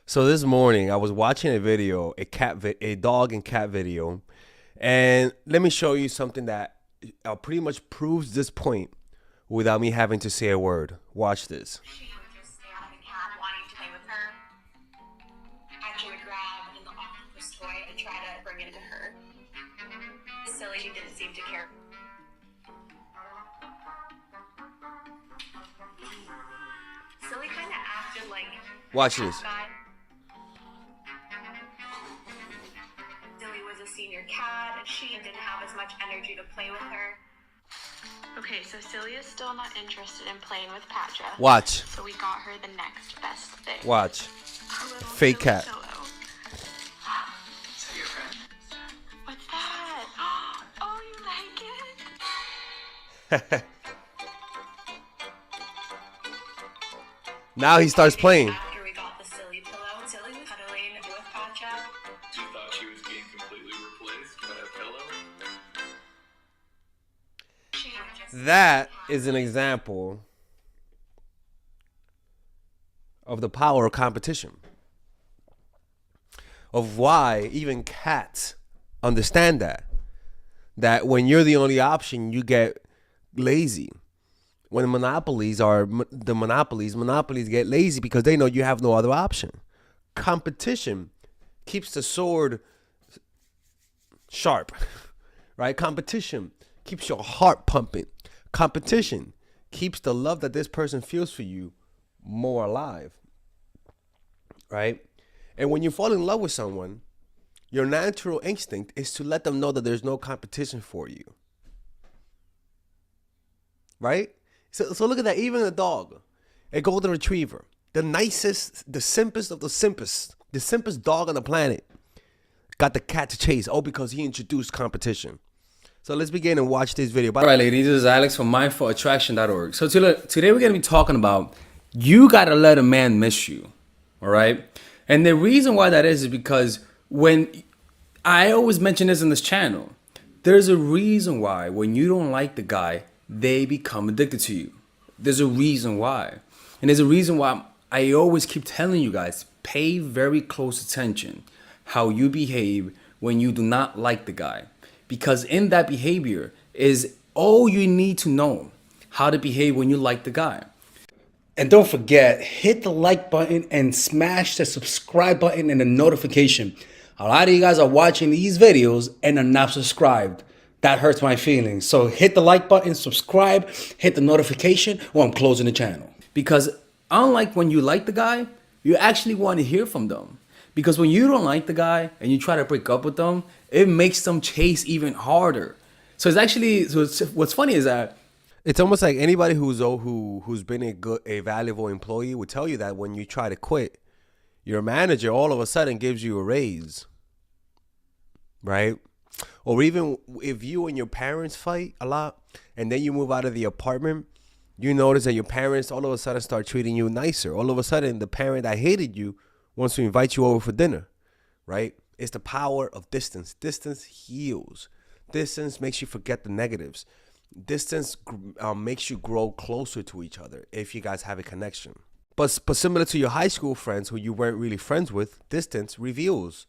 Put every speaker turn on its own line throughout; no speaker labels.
So this morning I was watching a video, a dog and cat video, and let me show you something that pretty much proves this point without me having to say a word. Watch this.
She would just stare at the cat, wanting to play with her. Archie would grab an octopus toy and try to bring it to her. Silly, she didn't seem to care. Silly kind of acted like
Watch
a cat
this.
guy. Silly was a senior cat, and she didn't have as much energy to play with her. Okay, so Silly is still not interested in playing with Patra.
Watch.
So we got her the next best thing.
Watch.
A little
Fake
silly
cat.
pillow. Is that your friend? What's that? Oh, you like it?
Now he starts playing.
After we got the Silly pillow, Silly was cuddling with Patra.
She thought she was being completely replaced by a pillow.
She would just
That is an example of the power of competition. Of why even cats understand that when you're the only option, you get lazy. When monopolies get lazy because they know you have no other option. Competition keeps the sword sharp, right? Competition keeps your heart pumping. Competition keeps the love that this person feels for you more alive, right? And when you fall in love with someone, your natural instinct is to let them know that there's no competition for you, right? So look at that. Even a dog, a golden retriever, the nicest, the simplest of the simpest dog on the planet, got the cat to chase. Oh, because he introduced competition. So let's begin and watch this video.
All right, ladies, this is Alex from mindfulattraction.org. So today we're going to be talking about you got to let a man miss you, all right? And the reason why that is because when I always mention this in this channel, there's a reason why when you don't like the guy, they become addicted to you. There's a reason why. And there's a reason why I always keep telling you guys, pay very close attention how you behave when you do not like the guy. Because in that behavior is all you need to know how to behave when you like the guy. And don't forget, hit the like button and smash the subscribe button and the notification. A lot of you guys are watching these videos and are not subscribed. That hurts my feelings. So hit the like button, subscribe, hit the notification, or I'm closing the channel. Because unlike when you like the guy, you actually want to hear from them. Because when you don't like the guy and you try to break up with them, it makes them chase even harder. So what's funny is that
It's almost like anybody who's been a valuable employee would tell you that when you try to quit, your manager all of a sudden gives you a raise, right? Or even if you and your parents fight a lot and then you move out of the apartment, you notice that your parents all of a sudden start treating you nicer. All of a sudden, the parent that hated you wants to invite you over for dinner, right? It's the power of distance. Distance heals. Distance makes you forget the negatives. Distance makes you grow closer to each other if you guys have a connection. But similar to your high school friends who you weren't really friends with, distance reveals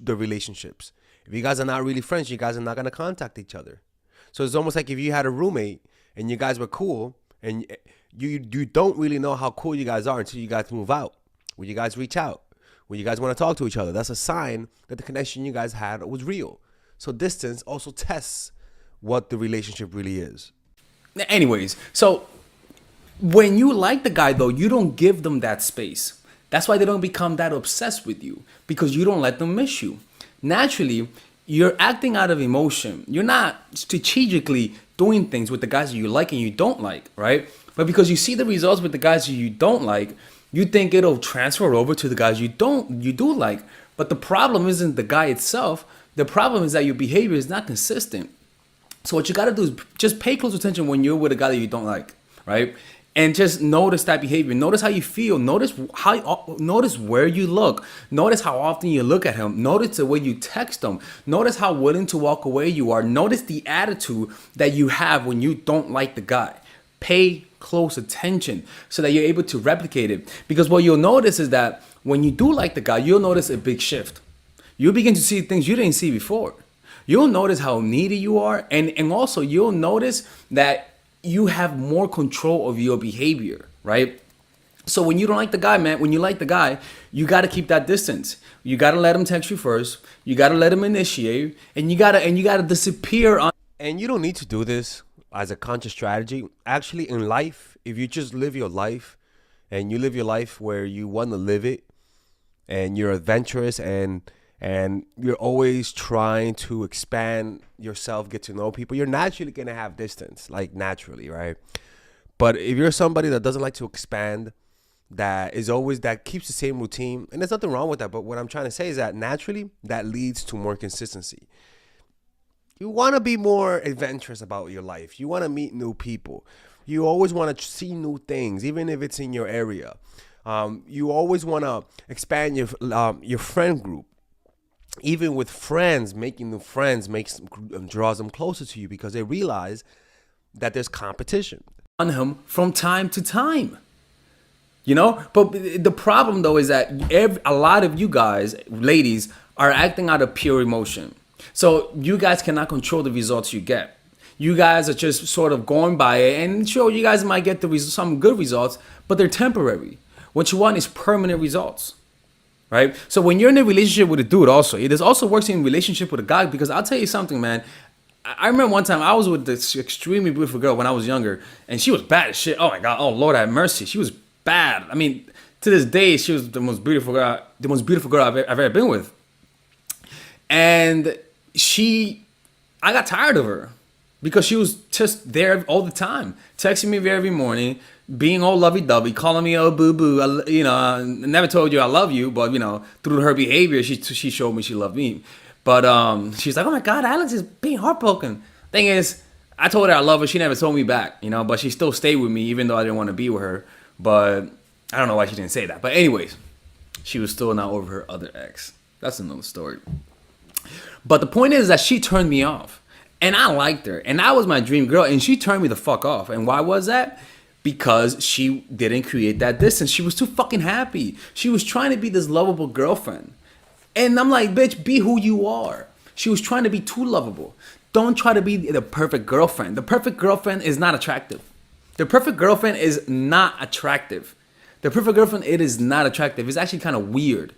the relationships. If you guys are not really friends, you guys are not going to contact each other. So it's almost like if you had a roommate and you guys were cool and you don't really know how cool you guys are until you guys move out. When you guys reach out, when you guys want to talk to each other, that's a sign that the connection you guys had was real. So distance also tests what the relationship really is.
anyways, so when you like the guy though, you don't give them that space. That's why they don't become that obsessed with you, because you don't let them miss you. Naturally, you're acting out of emotion. You're not strategically doing things with the guys that you like and you don't like, right? But because you see the results with the guys that you don't like, you think it'll transfer over to the guys you do like. But the problem isn't the guy itself. The problem is that your behavior is not consistent. So what you got to do is just pay close attention when you're with a guy that you don't like, right? And just notice that behavior. Notice how you feel. Notice where you look. Notice how often you look at him. Notice the way you text him. Notice how willing to walk away you are. Notice the attitude that you have when you don't like the guy. Pay close attention so that you're able to replicate it. Because what you'll notice is that when you do like the guy, you'll notice a big shift. You'll begin to see things you didn't see before. You'll notice how needy you are, and also you'll notice that you have more control of your behavior, right? So when you don't like the guy, man, when you like the guy, you got to keep that distance. You got to let him text you first. You got to let him initiate, and you got to disappear on.
And you don't need to do this as a conscious strategy. Actually, in life, if you just live your life and you live your life where you want to live it, and you're adventurous and you're always trying to expand yourself, get to know people, you're naturally going to have distance, like naturally, right? But if you're somebody that doesn't like to expand, that keeps the same routine, and there's nothing wrong with that, but what I'm trying to say is that naturally that leads to more consistency. You want to be more adventurous about your life. You want to meet new people. You always want to see new things, even if it's in your area. You always want to expand your friend group. Even with friends, making new friends draws them closer to you because they realize that there's competition
On him from time to time. You know, but the problem though is that a lot of you guys, ladies, are acting out of pure emotion. So you guys cannot control the results you get. You guys are just sort of going by it, and sure, you guys might get some good results, but they're temporary. What you want is permanent results, right? So when you're in a relationship with a dude, also, it also works in relationship with a guy, because I'll tell you something, man. I remember one time I was with this extremely beautiful girl when I was younger, and she was bad as shit. Oh my God, oh Lord have mercy, she was bad. I mean, to this day, she was the most beautiful girl I've ever been with. And I got tired of her because she was just there all the time, texting me every morning, being all lovey-dovey, calling me, oh, boo-boo, I never told you I love you, but, through her behavior, she showed me she loved me. But she's like, oh my God, Alex is being heartbroken. Thing is, I told her I love her. She never told me back, but she still stayed with me even though I didn't want to be with her. But I don't know why she didn't say that. But anyways, she was still not over her other ex. That's another story. But the point is that she turned me off. And I liked her. And that was my dream girl. And she turned me the fuck off. And why was that? Because she didn't create that distance. She was too fucking happy. She was trying to be this lovable girlfriend. And I'm like, bitch, be who you are. She was trying to be too lovable. Don't try to be the perfect girlfriend. The perfect girlfriend is not attractive. The perfect girlfriend is not attractive. The perfect girlfriend, it is not attractive. It's actually kind of weird.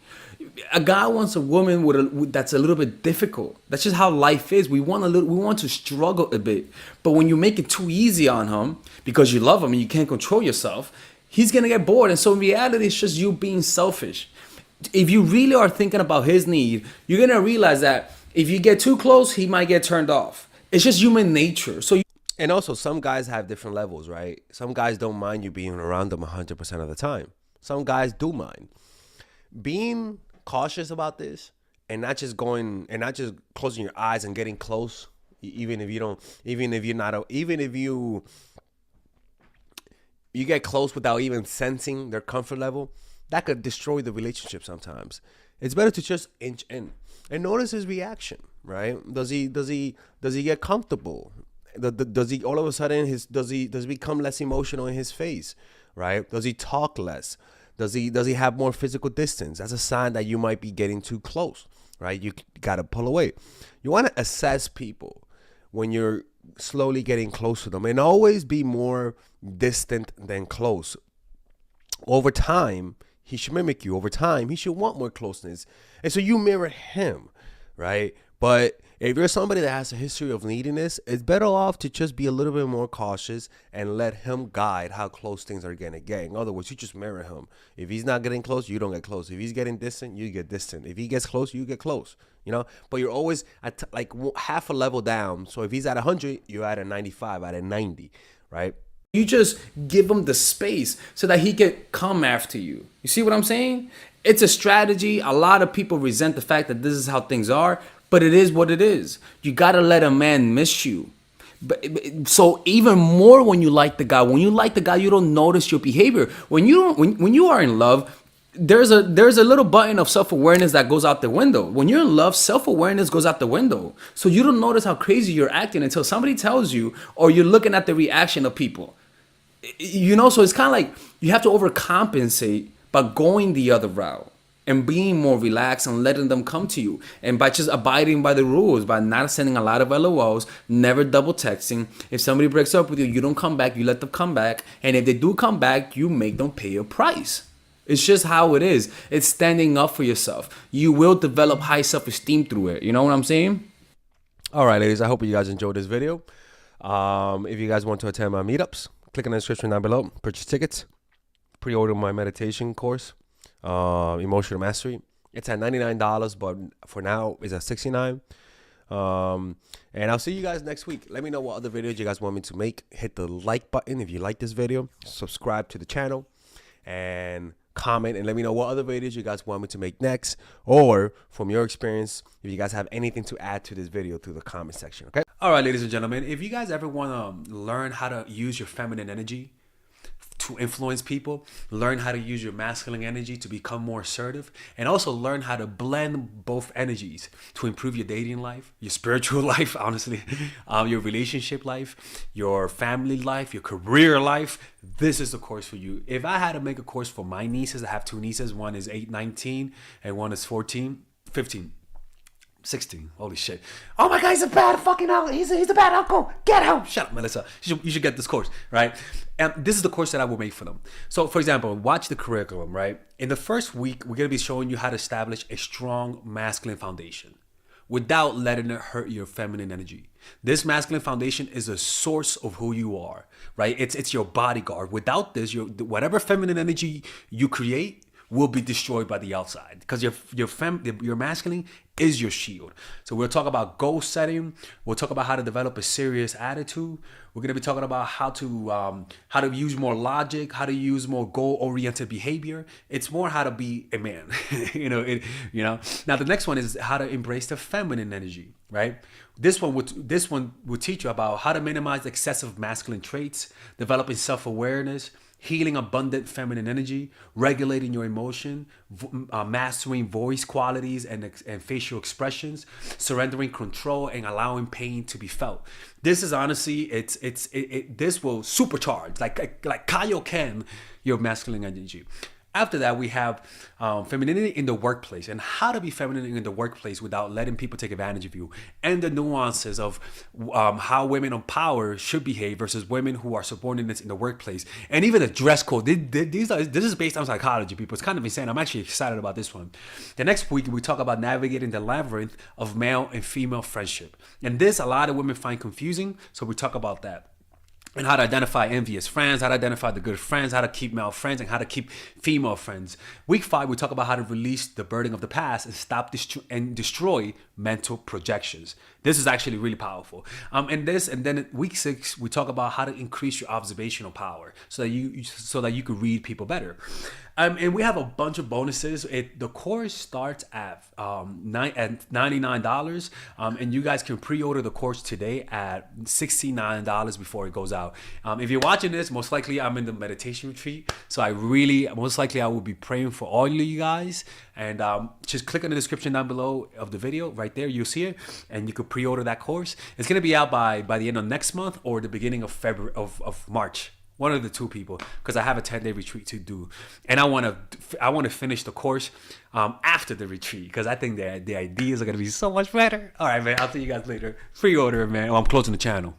A guy wants a woman that's a little bit difficult. That's just how life is. We want to struggle a bit. But when you make it too easy on him because you love him and you can't control yourself, he's gonna get bored. And so in reality, it's just you being selfish. If you really are thinking about his need, you're gonna realize that if you get too close, he might get turned off. It's just human nature.
And also, some guys have different levels, right? Some guys don't mind you being around them 100% of the time. Some guys do mind. Being cautious about this and not just closing your eyes and getting close, even if you get close without even sensing their comfort level, that could destroy the relationship sometimes. It's better to just inch in and notice his reaction, right? Does he get comfortable? Does he all of a sudden does he become less emotional in his face, right? Does he talk less? Does he have more physical distance? That's a sign that you might be getting too close, right? You got to pull away. You want to assess people when you're slowly getting close to them, and always be more distant than close. Over time, he should mimic you. Over time, he should want more closeness, and so you mirror him, right? But if you're somebody that has a history of neediness, it's better off to just be a little bit more cautious and let him guide how close things are going to get. In other words, you just mirror him. If he's not getting close, you don't get close. If he's getting distant, you get distant. If he gets close, you get close. But you're always at like half a level down. So if he's at 100, you're at a 95, at a 90, right?
You just give him the space so that he can come after you. You see what I'm saying? It's a strategy. A lot of people resent the fact that this is how things are. But it is what it is. You gotta let a man miss you. So even more when you like the guy. When you like the guy, you don't notice your behavior. When you are in love, there's a little button of self-awareness that goes out the window. When you're in love, self-awareness goes out the window. So you don't notice how crazy you're acting until somebody tells you, or you're looking at the reaction of people. So it's kind of like you have to overcompensate by going the other route. and being more relaxed and letting them come to you. And by just abiding by the rules, by not sending a lot of LOLs, never double texting. If somebody breaks up with you, you don't come back, you let them come back. And if they do come back, you make them pay a price. It's just how it is. It's standing up for yourself. You will develop high self-esteem through it. You know what I'm saying?
All right, ladies, I hope you guys enjoyed this video. If you guys want to attend my meetups, click in the description down below. Purchase tickets. Pre-order my meditation course, Emotional Mastery. It's at $99, but for now it's at $69. And I'll see you guys next week. Let me know what other videos you guys want me to make. Hit the like button if you like this video. Subscribe to the channel and comment and let me know what other videos you guys want me to make next, or from your experience, if you guys have anything to add to this video, through the comment section. Okay. All right, ladies and gentlemen, if you guys ever want to learn how to use your feminine energy to influence people, learn how to use your masculine energy to become more assertive, and also learn how to blend both energies to improve your dating life, your spiritual life, honestly, your relationship life, your family life, your career life, this is the course for you. If I had to make a course for my nieces, I have two nieces, one is 19 and one is 15. 16. Holy shit. Oh my God, he's a bad fucking uncle. He's a bad uncle. Get him. Shut up, Melissa. You should get this course, right? And this is the course that I will make for them. So, for example, watch the curriculum, right? In the first week, we're going to be showing you how to establish a strong masculine foundation without letting it hurt your feminine energy. This masculine foundation is a source of who you are, right? It's your bodyguard. Without this, whatever feminine energy you create will be destroyed by the outside, because your masculine is your shield. So we'll talk about goal setting. We'll talk about how to develop a serious attitude. We're going to be talking about how to use more logic, how to use more goal-oriented behavior. It's more how to be a man. Now the next one is how to embrace the feminine energy, right? This one would teach you about how to minimize excessive masculine traits, developing self-awareness, healing abundant feminine energy, regulating your emotion, mastering voice qualities and facial expressions, surrendering control, and allowing pain to be felt. This is honestly, this will supercharge, like Kaioken, your masculine energy. After that, we have femininity in the workplace, and how to be feminine in the workplace without letting people take advantage of you, and the nuances of how women on power should behave versus women who are subordinates in the workplace, and even the dress code. This is based on psychology, people. It's kind of insane. I'm actually excited about this one. The next week, we talk about navigating the labyrinth of male and female friendship, and this a lot of women find confusing, so we talk about that. And how to identify envious friends, how to identify the good friends, how to keep male friends, and how to keep female friends. Week 5, we talk about how to release the burden of the past and stop and destroy mental projections. This is actually really powerful. And then week 6, we talk about how to increase your observational power so that you could read people better. And we have a bunch of bonuses. The course starts at $99, and you guys can pre-order the course today at $69 before it goes out. If you're watching this, most likely I'm in the meditation retreat, so most likely I will be praying for all of you guys. And just click on the description down below of the video. Right there, you'll see it, and you could pre-order that course. It's gonna be out by the end of next month or the beginning of February of March. One of the two, people, because I have a 10-day retreat to do, and I want to finish the course after the retreat, because I think the ideas are gonna be so much better. All right, man. I'll see you guys later. Pre-order, man. Oh, I'm closing the channel.